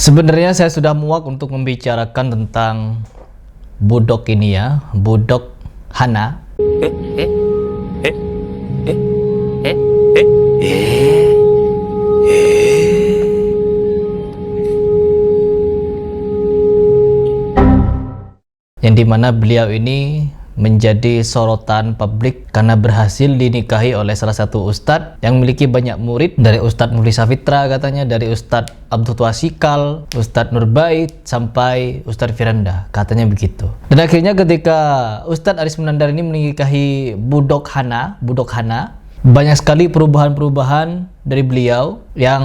Sebenarnya saya sudah muak untuk membicarakan tentang budok ini ya, budok Hana. Yang dimana beliau ini menjadi sorotan publik karena berhasil dinikahi oleh salah satu ustadz yang memiliki banyak murid, dari Ustadz Mufli Safitra katanya, dari Ustadz Abdul Twasikal, Ustadz Nurbait, sampai Ustadz Firanda, katanya begitu. Dan akhirnya ketika Ustadz Aris Munandar ini menikahi budok Hana, banyak sekali perubahan-perubahan dari beliau yang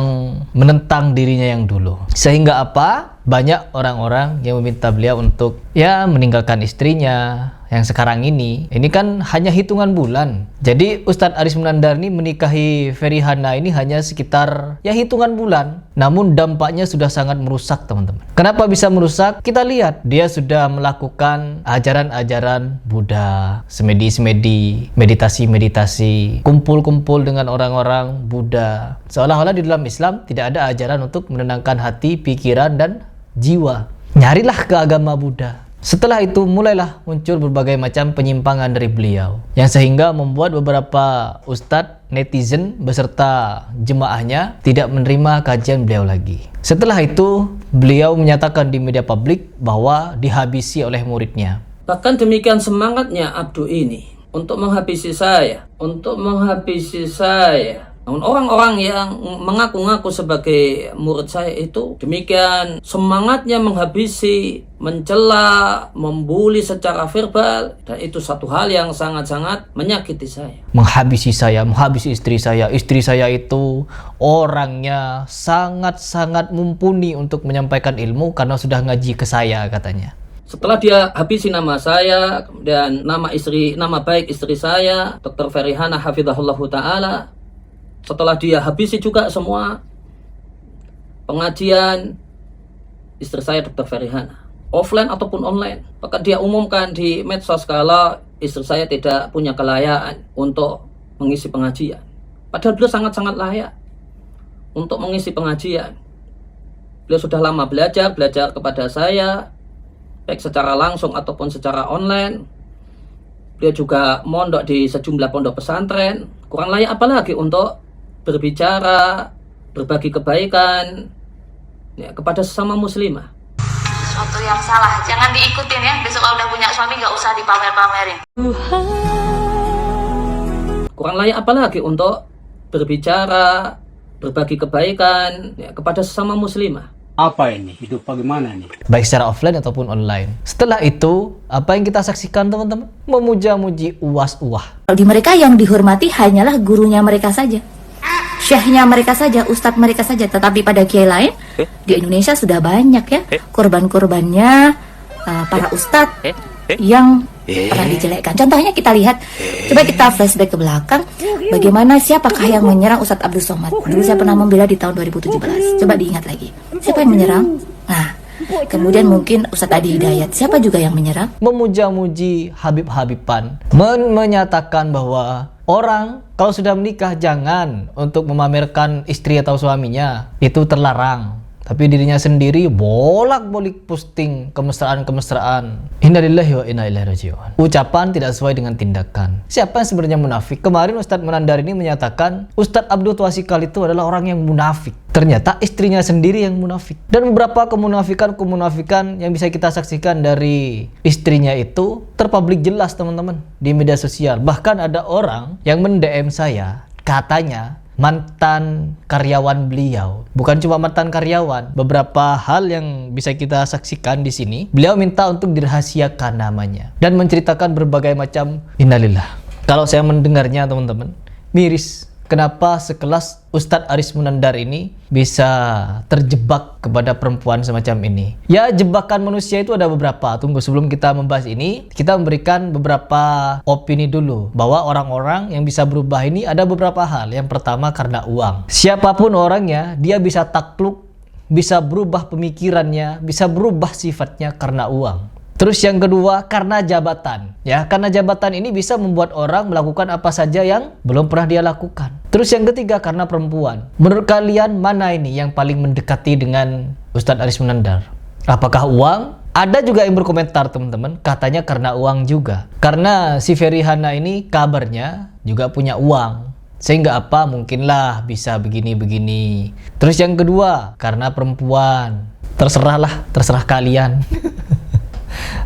menentang dirinya yang dulu. Sehingga apa? Banyak orang-orang yang meminta beliau untuk meninggalkan istrinya yang sekarang ini kan hanya hitungan bulan. Jadi Ustadz Aris Munandar ini menikahi Ferry Hana ini hanya sekitar hitungan bulan. Namun dampaknya sudah sangat merusak, teman-teman. Kenapa bisa merusak? Kita lihat, dia sudah melakukan ajaran-ajaran Buddha, semedi-semedi, meditasi-meditasi, kumpul-kumpul dengan orang-orang Buddha. Seolah-olah di dalam Islam tidak ada ajaran untuk menenangkan hati, pikiran, dan jiwa. Nyarilah ke agama Buddha. Setelah itu mulailah muncul berbagai macam penyimpangan dari beliau, yang sehingga membuat beberapa ustadz, netizen beserta jemaahnya tidak menerima kajian beliau lagi. Setelah itu beliau menyatakan di media publik bahwa dihabisi oleh muridnya. Bahkan demikian semangatnya Abdu ini untuk menghabisi saya. Namun orang-orang yang mengaku-ngaku sebagai murid saya itu demikian semangatnya menghabisi, mencela, membuli secara verbal, dan itu satu hal yang sangat-sangat menyakiti saya. Menghabisi saya, menghabisi istri saya. Istri saya itu orangnya sangat-sangat mumpuni untuk menyampaikan ilmu karena sudah ngaji ke saya, katanya. Setelah dia habisi nama saya dan nama baik istri saya, Dr. Ferry Hana hafizahullahu ta'ala, setelah dia habisi juga semua pengajian istri saya Dr. Ferry Hana, offline ataupun online. Bahkan dia umumkan di medsos kalau istri saya tidak punya kelayakan untuk mengisi pengajian. Padahal beliau sangat-sangat layak untuk mengisi pengajian. Beliau sudah lama belajar kepada saya, baik secara langsung ataupun secara online. Beliau juga mondok di sejumlah pondok pesantren. Kurang layak apalagi untuk berbicara, berbagi kebaikan kepada sesama muslimah. Sesuatu yang salah, jangan diikutin ya. Besok kalau udah punya suami gak usah dipamer-pamerin. Kurang layak apalagi untuk berbicara, berbagi kebaikan kepada sesama muslimah. Apa ini? Hidup bagaimana nih? Baik secara offline ataupun online. Setelah itu, apa yang kita saksikan, teman-teman? Memuja-muji uas-uah. Di mereka yang dihormati hanyalah gurunya mereka saja, syekhnya mereka saja, ustadz mereka saja. Tetapi pada kiai lain di Indonesia sudah banyak ya korban-korbannya, para ustadz yang pernah dijelekkan. Contohnya kita lihat, coba kita flashback ke belakang, bagaimana siapakah yang menyerang Ustadz Abdul Somad. Dulu saya pernah membela di tahun 2017. Coba diingat lagi, siapa yang menyerang? Nah, kemudian mungkin Ustadz Adi Hidayat, siapa juga yang menyerang? Memuja-muji Habib-Habiban, menyatakan bahwa orang kalau sudah menikah jangan untuk memamerkan istri atau suaminya, itu terlarang. Tapi dirinya sendiri bolak-balik posting kemesraan. Innalillahi wa inna ilaihi raji'un. Ucapan tidak sesuai dengan tindakan. Siapa yang sebenarnya munafik? Kemarin Ustadz Munandar ini menyatakan Ustadz Abdul Twasikal itu adalah orang yang munafik. Ternyata istrinya sendiri yang munafik. Dan beberapa kemunafikan yang bisa kita saksikan dari istrinya itu terpublik jelas, teman-teman, di media sosial. Bahkan ada orang yang mend-DM saya, katanya mantan karyawan beliau. Bukan cuma mantan karyawan, beberapa hal yang bisa kita saksikan di sini. Beliau minta untuk dirahasiakan namanya dan menceritakan berbagai macam innalillah. Kalau saya mendengarnya, teman-teman, miris. Kenapa sekelas Ustadz Aris Munandar ini bisa terjebak kepada perempuan semacam ini? Ya, jebakan manusia itu ada beberapa. Tunggu, sebelum kita membahas ini, kita memberikan beberapa opini dulu. Bahwa orang-orang yang bisa berubah ini ada beberapa hal. Yang pertama, karena uang. Siapapun orangnya, dia bisa takluk, bisa berubah pemikirannya, bisa berubah sifatnya karena uang. Terus yang kedua, karena jabatan. Ya, karena jabatan ini bisa membuat orang melakukan apa saja yang belum pernah dia lakukan. Terus yang ketiga, karena perempuan. Menurut kalian mana ini yang paling mendekati dengan Ustadz Aris Munandar. Apakah uang? Ada juga yang berkomentar teman-teman, katanya karena uang juga. Karena si Ferihana ini kabarnya juga punya uang. Sehingga apa, mungkinlah bisa begini-begini. Terus yang kedua, karena perempuan. Terserah kalian.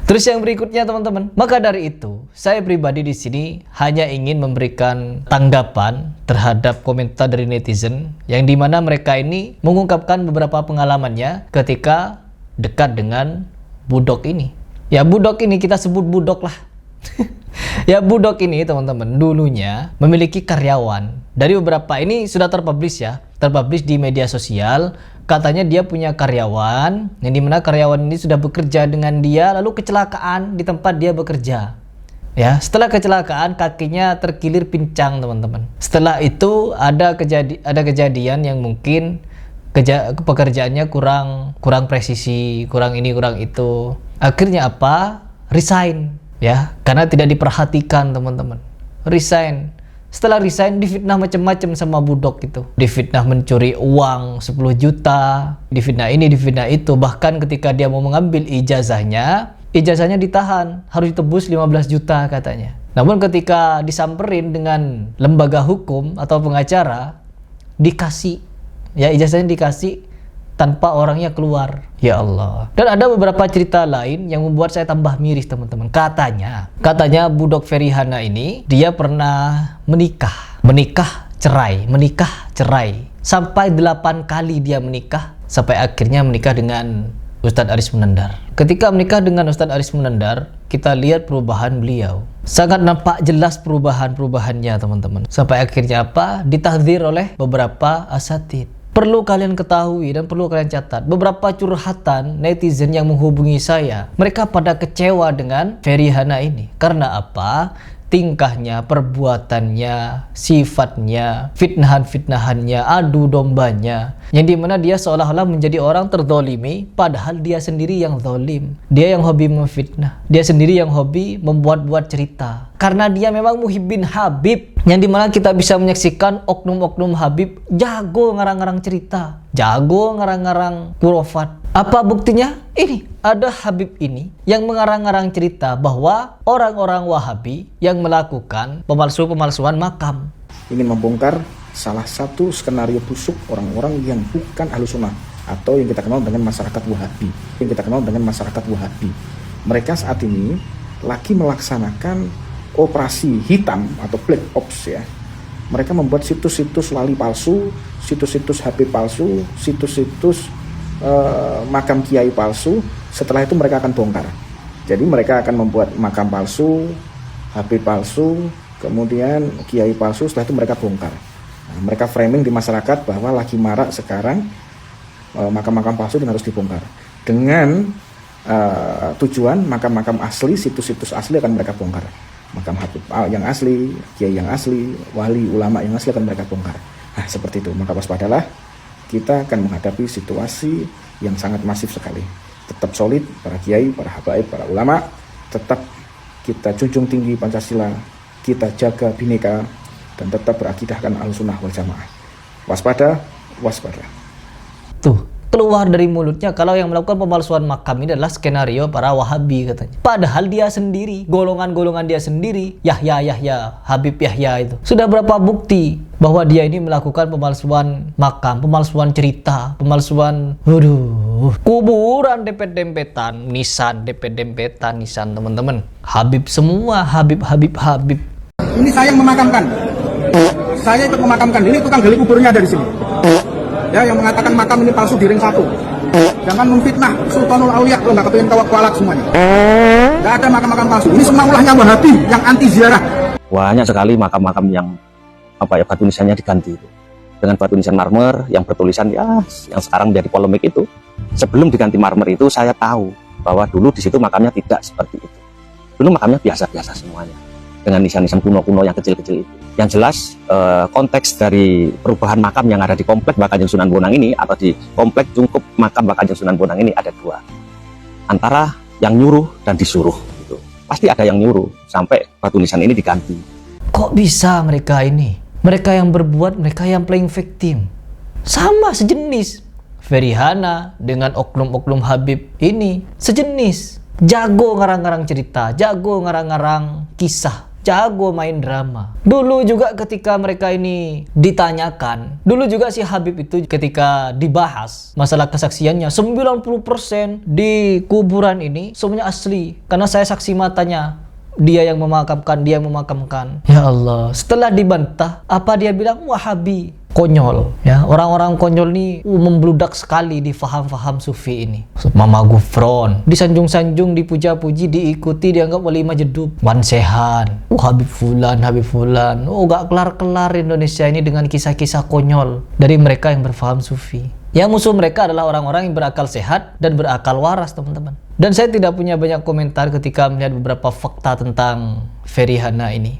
Terus yang berikutnya teman-teman, maka dari itu saya pribadi di sini hanya ingin memberikan tanggapan terhadap komentar dari netizen yang dimana mereka ini mengungkapkan beberapa pengalamannya ketika dekat dengan budok ini. Ya budok ini kita sebut budok lah. Ya budok ini teman-teman dulunya memiliki karyawan. Dari beberapa ini sudah terpublish ya, terpublish di media sosial. Katanya dia punya karyawan yang dimana karyawan ini sudah bekerja dengan dia lalu kecelakaan di tempat dia bekerja. Ya, setelah kecelakaan kakinya terkilir pincang teman-teman. Setelah itu ada kejadian yang mungkin pekerjaannya kurang presisi, kurang ini kurang itu. Akhirnya apa? Resign ya, karena tidak diperhatikan teman-teman. Resign. Setelah resign difitnah macam-macam sama budok itu. Difitnah mencuri uang 10 juta, difitnah ini, difitnah itu. Bahkan ketika dia mau mengambil ijazahnya ditahan, harus ditebus 15 juta katanya. Namun ketika disamperin dengan lembaga hukum atau pengacara, dikasih ya ijazahnya dikasih tanpa orangnya keluar. Ya Allah. Dan ada beberapa cerita lain yang membuat saya tambah miris teman-teman. Katanya budok Ferihana ini dia pernah menikah cerai sampai 8 kali dia menikah sampai akhirnya menikah dengan Ustadz Aris Munandar. Ketika menikah dengan Ustadz Aris Munandar, kita lihat perubahan beliau. Sangat nampak jelas perubahannya teman-teman. Sampai akhirnya apa? Ditahdzir oleh beberapa asatid. Perlu kalian ketahui dan perlu kalian catat, beberapa curhatan netizen yang menghubungi saya, mereka pada kecewa dengan Ferihana ini. Karena apa? Tingkahnya, perbuatannya, sifatnya, fitnahannya, adu dombanya, yang dimana dia seolah-olah menjadi orang terzolimi, padahal dia sendiri yang zolim. Dia yang hobi memfitnah, dia sendiri yang hobi membuat-buat cerita. Karena dia memang muhibbin Habib, yang dimana kita bisa menyaksikan oknum-oknum Habib jago ngarang-ngarang cerita, jago ngarang-ngarang kurofat. Apa buktinya? Ini ada Habib ini yang mengarang-arang cerita bahwa orang-orang Wahabi yang melakukan pemalsuan makam. Ingin membongkar salah satu skenario busuk orang-orang yang bukan Ahlussunnah atau yang kita kenal dengan masyarakat Wahabi. Mereka saat ini lagi melaksanakan operasi hitam atau black ops ya. Mereka membuat situs-situs wali palsu, situs-situs HP palsu, situs-situs makam kiai palsu. Setelah itu mereka akan bongkar. Jadi mereka akan membuat makam palsu, HP palsu, kemudian kiai palsu. Setelah itu mereka bongkar. Nah, mereka framing di masyarakat bahwa lagi marak sekarang makam-makam palsu dan harus dibongkar. Dengan tujuan makam-makam asli, situs-situs asli akan mereka bongkar. Makam Habib yang asli, kiai yang asli, wali ulama yang asli akan mereka bongkar. Nah, seperti itu. Maka waspadalah, kita akan menghadapi situasi yang sangat masif sekali. Tetap solid para kiai, para habaib, para ulama, tetap kita junjung tinggi Pancasila, kita jaga Bhinneka, dan tetap berakidahkan Ahlussunnah wal Jamaah. Waspada. Tuh, keluar dari mulutnya kalau yang melakukan pemalsuan makam ini adalah skenario para Wahabi katanya. Padahal dia sendiri, golongan-golongan dia sendiri, Yahya, Habib Yahya itu. Sudah berapa bukti bahwa dia ini melakukan pemalsuan makam, pemalsuan cerita, pemalsuan kuburan dempet-dempetan, nisan dempet-dempetan, nisan teman-teman. Habib semua, Habib. Ini saya yang memakamkan. Saya ikut memakamkan. Ini tukang gali kuburnya dari sini. Ya, yang mengatakan makam ini palsu di ring 1. Jangan memfitnah Sultanul Aulia, kalau nggak kepingin kualat semuanya. Nggak ada makam-makam palsu. Ini semua ulahnya Wahabi yang anti ziarah. Banyak sekali makam-makam yang batu nisannya diganti itu. Dengan batu nisan marmer yang bertulisan yang sekarang menjadi polemik itu. Sebelum diganti marmer itu saya tahu bahwa dulu di situ makamnya tidak seperti itu. Dulu makamnya biasa-biasa semuanya. Dengan nisan-nisan kuno-kuno yang kecil-kecil itu. Yang jelas konteks dari perubahan makam yang ada di komplek Mbah Kanjeng Sunan Bonang ini atau di komplek Cungkup makam Mbah Kanjeng Sunan Bonang ini ada dua. Antara yang nyuruh dan disuruh gitu. Pasti ada yang nyuruh sampai batu nisan ini diganti. Kok bisa mereka ini? Mereka yang berbuat, mereka yang playing victim. Sama sejenis. Ferihana dengan oknum-oknum Habib ini sejenis. Jago ngarang-ngarang cerita, jago ngarang-ngarang kisah, jago main drama. Dulu juga ketika mereka ini ditanyakan, dulu juga si Habib itu ketika dibahas masalah kesaksiannya, 90% di kuburan ini semuanya asli. Karena saya saksi matanya, dia yang memakamkan, dia yang memakamkan. Ya Allah, setelah dibantah, apa dia bilang? Wahabi. Konyol, ya. Orang-orang konyol ini membludak sekali di faham-faham sufi ini. Mama Gufron disanjung-sanjung, dipuja-puji, diikuti, dianggap wali majedub. Wan Sehan, Habib Fulan, Habib Fulan. Gak kelar-kelar Indonesia ini dengan kisah-kisah konyol dari mereka yang berfaham sufi. Yang musuh mereka adalah orang-orang yang berakal sehat dan berakal waras, teman-teman. Dan saya tidak punya banyak komentar ketika melihat beberapa fakta tentang Ferihana ini.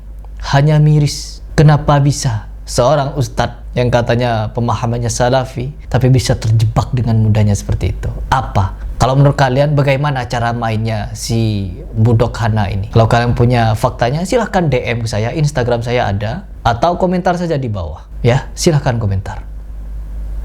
Hanya miris, kenapa bisa seorang ustadz yang katanya pemahamannya salafi tapi bisa terjebak dengan mudahnya seperti itu? Apa? Kalau menurut kalian bagaimana cara mainnya si Budok Hana ini? Kalau kalian punya faktanya silahkan DM ke saya, Instagram saya ada, atau komentar saja di bawah. Ya, silahkan komentar.